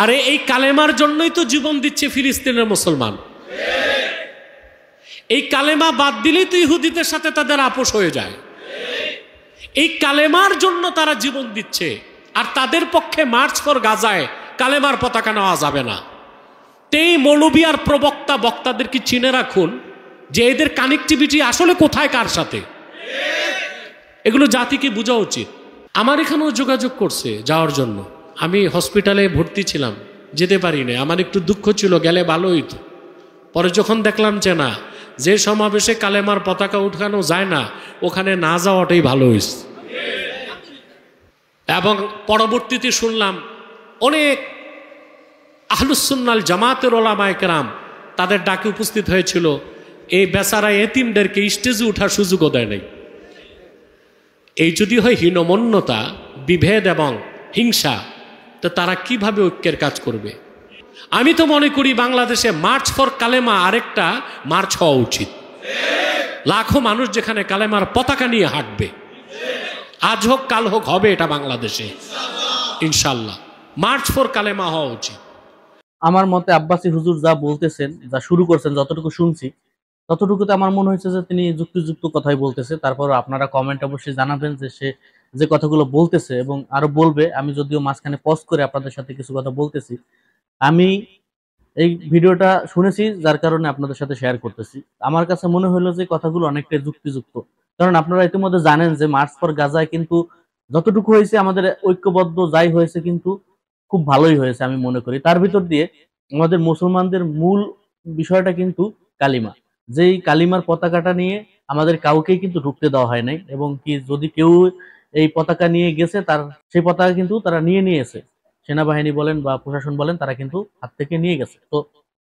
আরে এই কালেমার জন্যই তো জীবন দিচ্ছে ফিলিস্তিনের মুসলমান। এই কালেমা বাদ দিলেই তো ইহুদিদের সাথে তাদের আপোষ হয়ে যায়। এই কালেমার জন্য তারা জীবন দিচ্ছে, আর তাদের পক্ষে মার্চ ফর গাজায় কালেমার পতাকা নেওয়া যাবে না। এই মৌলবী আর প্রবক্তা বক্তাদের কি চিনে রাখুন যে এদের কানেক্টিভিটি আসলে কোথায়, কার সাথে, এগুলো জাতিকে বোঝা উচিত। আমার এখানেও যোগাযোগ করছে যাওয়ার জন্য, আমি হসপিটালে ভর্তি ছিলাম, যেতে পারিনি। আমার একটু দুঃখ ছিল, গেলে ভালো হইতো। পরে যখন দেখলাম যে না, যে সমাবেশে কালেমার পতাকা উঠানো যায় না, ওখানে না যাওয়াটাই ভালো হয়েছে। এবং পরবর্তীতে শুনলাম অনেক আহলুস সুন্নাল জামাতের ওলামায়ে কেরাম তাদের ডাকে উপস্থিত হয়েছিল। এই বেচারা এতিমদেরকে স্টেজে ওঠার সুযোগও দেয় নাই। এই যদি হয় হীনমন্যতা, বিভেদ এবং হিংসা, তো তারা কিভাবে ঐক্যের কাজ করবে? আমি তো মনে করি বাংলাদেশে মার্চ ফর কালেমা আরেকটা মার্চ হওয়া উচিত। লাখো মানুষ যেখানে কালেমার পতাকা নিয়ে হাঁটবে, আজ হোক কাল হোক হবে এটা বাংলাদেশে ইনশাল্লাহ। মার্চ ফর কালেমা হওয়া উচিত। আমার মতে আব্বাসী হুজুর যা বলতেছেন, যা শুরু করছেন, যতটুকু শুনছি ততটুকুতে আমার মনে হয়েছে যে তিনি যুক্তিযুক্ত কথাই বলতেছে। তারপর আপনারা কমেন্ট অবশ্যই জানাবেন যে সে যে কথাগুলো বলতেছে এবং আরো বলবে। আমি যদিও মাঝখানে পজ করে আপনাদের সাথে কিছু কথা বলতেছি, আমি এই ভিডিওটা শুনেছি যার কারণে আপনাদের সাথে শেয়ার করতেছি। আমার কাছে মনে হলো যে কথাগুলো অনেকটাই যুক্তিযুক্ত, কারণ আপনারা ইতিমধ্যে জানেন যে মার্চ ফর গাজায় কিন্তু যতটুকু হয়েছে আমাদের ঐক্যবদ্ধ যাই হয়েছে কিন্তু খুব ভালোই হয়েছে আমি মনে করি। তার ভিতর দিয়ে আমাদের মুসলমানদের মূল বিষয়টা কিন্তু কালিমা। যেই কালিমার পতাকাটা নিয়ে আমাদের কাউকেই কিন্তু ঢুকতে দেওয়া হয় নাই, এবং কি যদি কেউ এই পতাকা নিয়ে গেছে তার সেই পতাকা কিন্তু তারা নিয়েছে, সেনাবাহিনী বলেন বা প্রশাসন বলেন, তারা কিন্তু হাত থেকে নিয়ে গেছে। তো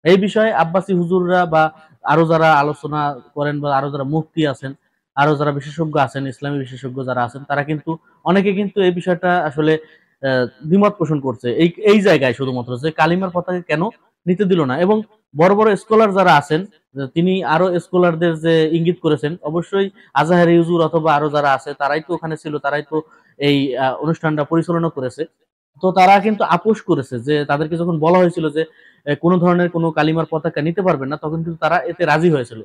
এই বিষয়ে আব্বাসী হুজুররা বা আরো যারা আলোচনা করেন বা আরো যারা মুফতি আছেন, আরো যারা বিশেষজ্ঞ আছেন, ইসলামী বিশেষজ্ঞ যারা আছেন, তারা কিন্তু অনেকে কিন্তু এই বিষয়টা আসলে দ্বিমত পোষণ করছে এই জায়গায়, শুধুমাত্র যে কালিমার পতাকা কেন নিতে দিল না। এবং বড় বড় স্কলার যারা আছেন, তিনি আরো স্কলারদের যে ইঙ্গিত করেছেন, অবশ্যই আজাহারি হুজুর অথবা আরো যারা আছে তারাই তো ওখানে ছিল, তারাই তো এই অনুষ্ঠানটা পরিচালনা করেছে। তো তারা কিন্তু আপোষ করেছে যে তাদেরকে যখন বলা হয়েছিল যে কোনো ধরনের কোনো কালিমার পতাকা নিতে পারবেন না, তখন কিন্তু তারা এতে রাজি হয়েছিল।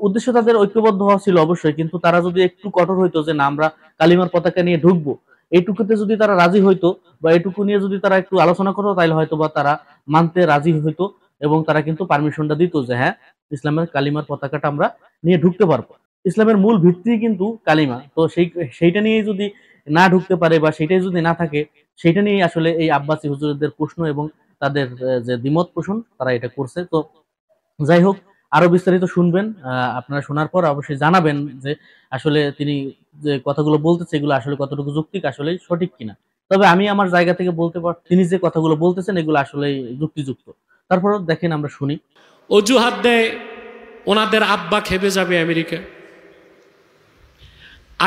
উদ্দেশ্য তাদের ঐক্যবদ্ধ হওয়া ছিল অবশ্যই, কিন্তু তারা যদি একটু কঠোর হইতো যে না আমরা কালিমার পতাকা নিয়ে ঢুকবো, এইটুকুতে যদি তারা রাজি হইতো বা এটুকু নিয়ে যদি তারা একটু আলোচনা করতো, তাহলে হয়তো বা তারা মানতে রাজি হইতো এবং তারা কিন্তু পারমিশনটা দিত যে হ্যাঁ, ইসলামের কালিমার পতাকাটা আমরা নিয়ে ঢুকতে পারবো। ইসলামের মূল ভিত্তি কিন্তু কালিমা। তো সেইটা নিয়ে যদি না ঢুকতে পারে বা সেইটাই যদি না থাকে, সেইটা নিয়ে আসলে এই আব্বাসী হুজুরদের প্রশ্ন এবং তাদের যে দ্বিমত পোষণ তারা এটা করছে। তো যাই হোক, আরো বিস্তারিত শুনবেন, আপনারা শোনার পর অবশ্যই জানাবেন যে আসলে তিনি যে কথাগুলো বলতেছে এগুলো আসলে কতটুকু যৌক্তিক, আসলে সঠিক কিনা। তবে আমি আমার জায়গা থেকে বলতে পারি তিনি যে কথাগুলো বলতেছেন এগুলো আসলে যুক্তিযুক্ত। তারপর দেখেন আমরা শুনি। অজুহাত দেয় ওনাদের আব্বা খেপে যাবে আমেরিকা,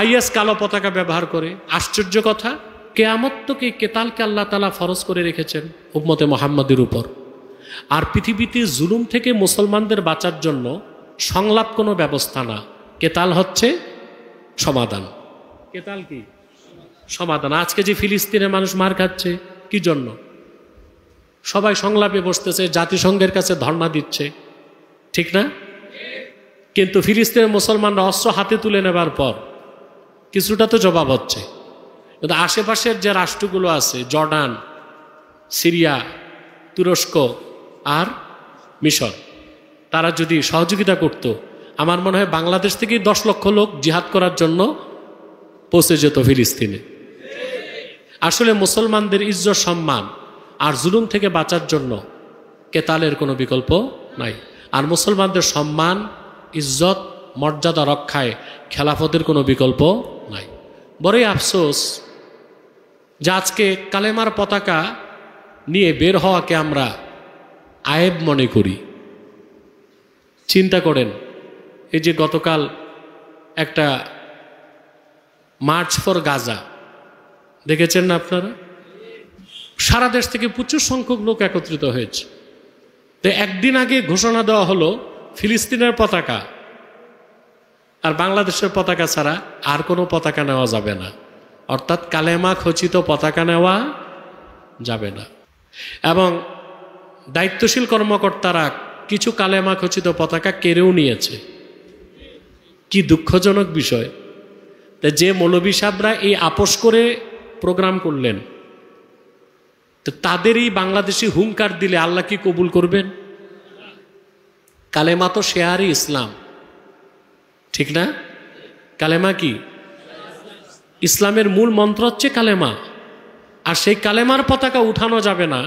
আইএস কালো পতাকা ব্যবহার করে। আশ্চর্য কথা, কেয়ামত তো কেতালকে আল্লাহ তাআলা ফরজ করে রেখেছেন উম্মতে মুহাম্মাদের উপর। আর পৃথিবীতে জুলুম থেকে মুসলমানদের বাঁচার জন্য সংলাপ কোনো ব্যবস্থা না, কেতাল হচ্ছে সমাধান। কেতাল কি? সমাধান। আজকে যে ফিলিস্তিনের মানুষ মার খাচ্ছে কি জন্য? সবাই সংলাপে বসতেছে, জাতিসংঘের কাছে ধর্ণা দিচ্ছে, ঠিক না? কিন্তু ফিলিস্তিনের মুসলমানরা অস্ত্র হাতে তুলে নেবার পর কিছুটা তো জবাব হচ্ছে। কিন্তু আশেপাশের যে রাষ্ট্রগুলো আছে, জর্ডান, সিরিয়া, তুরস্ক আর মিশর, তারা যদি সহযোগিতা করত, আমার মনে হয় বাংলাদেশ থেকেই 10 লক্ষ লোক জিহাদ করার জন্য পৌঁছে যেত ফিলিস্তিনে। আসলে মুসলমানদের ইজ্জত সম্মান আর জুলুম থেকে বাঁচার জন্য কেতালের কোনো বিকল্প নাই। আর মুসলমানদের সম্মান, ইজ্জত, মর্যাদা রক্ষায় খেলাফতের কোনো বিকল্প নাই। বড়ই আফসোস যে আজকে কালেমার পতাকা নিয়ে বের হওয়াকে আমরা আয়েব মনে করি। চিন্তা করেন, এই যে গতকাল একটা মার্চ ফর গাজা দেখেছেন না আপনারা? সারা দেশ থেকে প্রচুর সংখ্যক লোক একত্রিত হয়েছে। তো একদিন আগে ঘোষণা দেওয়া হলো ফিলিস্তিনের পতাকা আর বাংলাদেশের পতাকা ছাড়া আর কোনো পতাকা নেওয়া যাবে না, অর্থাৎ কালেমা খচিত পতাকা নেওয়া যাবে না। এবং দায়িত্বশীল কর্মকর্তারা কিছু কালেমা খচিত পতাকা কেড়েও নিয়েছে। কি দুঃখজনক বিষয়। তা যে মৌলভী সাহেবরা এই আপোষ করে প্রোগ্রাম করলেন, তো তাদেরই বাংলাদেশি হুঙ্কার দিলে আল্লাহ কি কবুল করবেন? কালেমা তো শেয়ারই ইসলাম, ঠিক না? কালেমা কি? ইসলামের মূল মন্ত্র হচ্ছে কালেমা। আর সেই কালেমার পতাকা উঠানো যাবে না,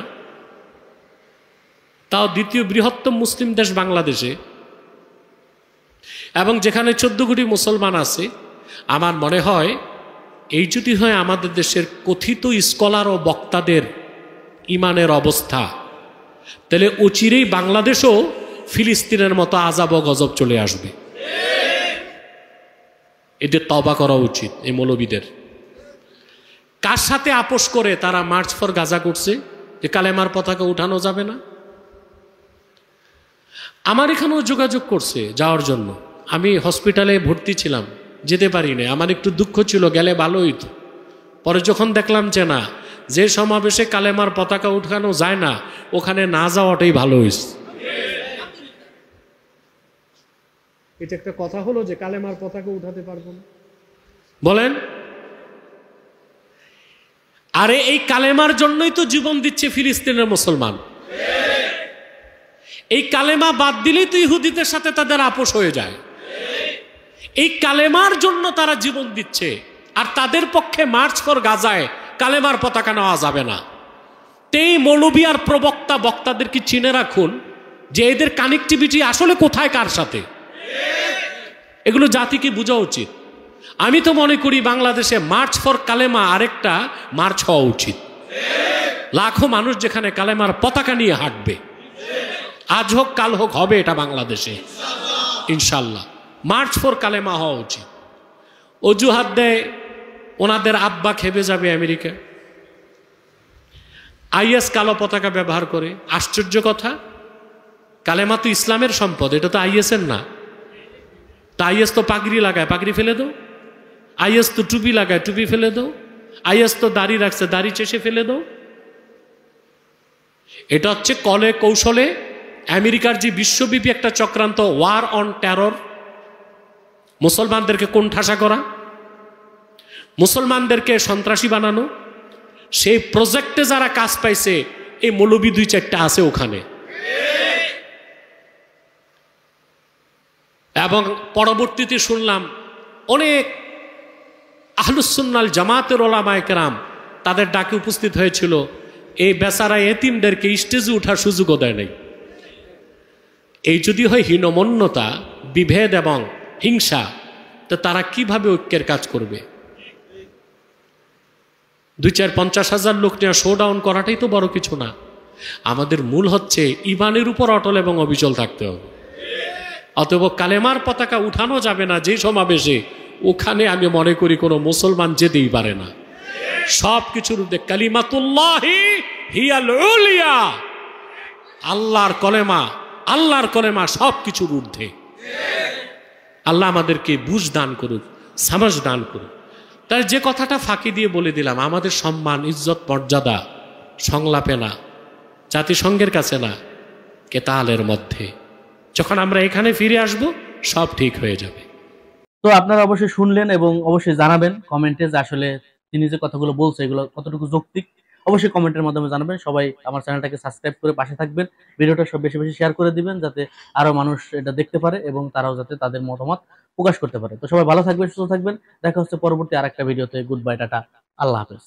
তাও দ্বিতীয় বৃহত্তম মুসলিম দেশ বাংলাদেশে, এবং যেখানে 14 কোটি মুসলমান আছে। আমার মনে হয় এই যদি হয় আমাদের দেশের কথিত স্কলার ও বক্তাদের ইমানের অবস্থা, তাহলে অচিরেই বাংলাদেশও ফিলিস্তিনের মতো আযাব ও গজব চলে আসবে। এদের তওবা করা উচিত এই মৌলবীদের। কার সাথে আপোষ করে তারা মার্চ ফর গাজা করছে যে কালেমার পতাকা উঠানো যাবে না? আমার এখানেও যোগাযোগ করছে যাওয়ার জন্য। আমি হসপিটালে ভর্তি ছিলাম, যেতে পারি না। আমার একটু দুঃখ ছিল, গেলে ভালো হইতো। পরে যখন দেখলাম যে না, যে সমাবেশে কালেমার পতাকা উঠানো যায় না, ওখানে না যাওয়াটাই ভালো হয়েছে। এটা একটা কথা হলো যে কালেমার পতাকা উঠাতে পারবো না, বলেন? আরে এই কালেমার জন্যই তো জীবন দিচ্ছে ফিলিস্তিনের মুসলমান। এই কালেমা বাদ দিলেই তো ইহুদিদের সাথে তাদের আপোষ হয়ে যায়। এই কালেমার জন্য তারা জীবন দিচ্ছে, আর তাদের পক্ষে মার্চ ফর গাজায় কালেমার পতাকা নেওয়া যাবে না। তেই মৌলবী আর প্রবক্তা বক্তাদের কি চিনে রাখুন যে এদের কানেক্টিভিটি আসলে কোথায়, কার সাথে। এগুলো জাতিকে বোঝা উচিত। আমি তো মনে করি বাংলাদেশে মার্চ ফর কালেমা আরেকটা মার্চ হওয়া উচিত। লাখো মানুষ যেখানে কালেমার পতাকা নিয়ে হাঁটবে, আজ হোক কাল হোক হবে এটা বাংলাদেশে ইনশাল্লাহ। মার্চ ফর কালেমা হওয়া উচিত। অজুহাত দেয় ওনাদের আব্বা খেপে যাবে আমেরিকা, আইএস কালো পতাকা ব্যবহার করে। আশ্চর্য কথা, কালেমা তো ইসলামের সম্পদ, এটা তো আইএস এর না। তা আইএস তো পাগড়ি লাগায়, পাগড়ি ফেলে দাও। আইএস তো টুপি লাগায়, টুপি ফেলে দাও। আইএস তো দাড়ি রাখছে, দাড়ি চেষে ফেলে দাও। এটা হচ্ছে কলে কৌশলে আমেরিকার যে বিশ্বব্যাপী একটা চক্রান্ত, ওয়ার অন টেরর, মুসলমানদেরকে কোণঠাসা করা, মুসলমানদেরকে সন্ত্রাসী বানানো। সেই প্রজেক্টে যারা কাজ পাইছে, এই মৌলবী 2-4টা আছে ওখানে। এবং পরবর্তীতে শুনলাম অনেক আহলুস সুন্নাল জামাতের ওলামায়ে কেরাম তাদের ডাকে উপস্থিত হয়েছিল। এই বেচারা এতিমদেরকে স্টেজে ওঠার সুযোগও দেয় নাই। এই যদি হয় হীনমন্যতা, বিভেদ এবং হিংসা, তো তারা কিভাবে ঐক্যের কাজ করবে? 2-4-50 হাজার লোক নিয়ে শোডাউন করাটাই তো বড় কিছু না। আমাদের মূল হচ্ছে ইমানের উপর অটল এবং অবিচল থাকতে হবে। অতএব কালেমার পতাকা উঠানো যাবে না যে সমাবেশে, ওখানে আমি মনে করি কোনো মুসলমান যেতেই পারে না। সব কিছুর ঊর্ধ্বে কালিমাতুল্লাহি হিয়াল উলিয়া, আল্লাহর কলেমা, আল্লাহর কলেমা সব কিছুর ঊর্ধ্বে। আল্লাহ আমাদেরকে বুঝ দান করুক, সমাজ দান করুক। তাই যে কথাটা ফাঁকি দিয়ে বলে দিলাম, আমাদের সম্মান, ইজ্জত, মর্যাদা সংলাপে না, জাতিসংঘের কাছে না, কেতালের মধ্যে। যখন আমরা এখানে ফিরে আসব, সব ঠিক হয়ে যাবে। তো আপনারা অবশ্যই শুনলেন এবং অবশ্যই জানাবেন কমেন্টে যে আসলে তিনি যে কথাগুলো বলছে এগুলো কতটুকু যৌক্তিক। অবশ্যই কমেন্টের মাধ্যমে জানাবেন। সবাই আমার চ্যানেলটাকে সাবস্ক্রাইব করে পাশে থাকবেন, ভিডিওটা সব বেশি বেশি শেয়ার করে দিবেন যাতে আরো মানুষ এটা দেখতে পারে এবং তারাও যাতে তাদের মতামত প্রকাশ করতে পারে। তো সবাই ভালো থাকবেন, সুস্থ থাকবেন। দেখা হচ্ছে পরবর্তী আরেকটা ভিডিওতে। গুড বাই, টাটা, আল্লাহ হাফেজ।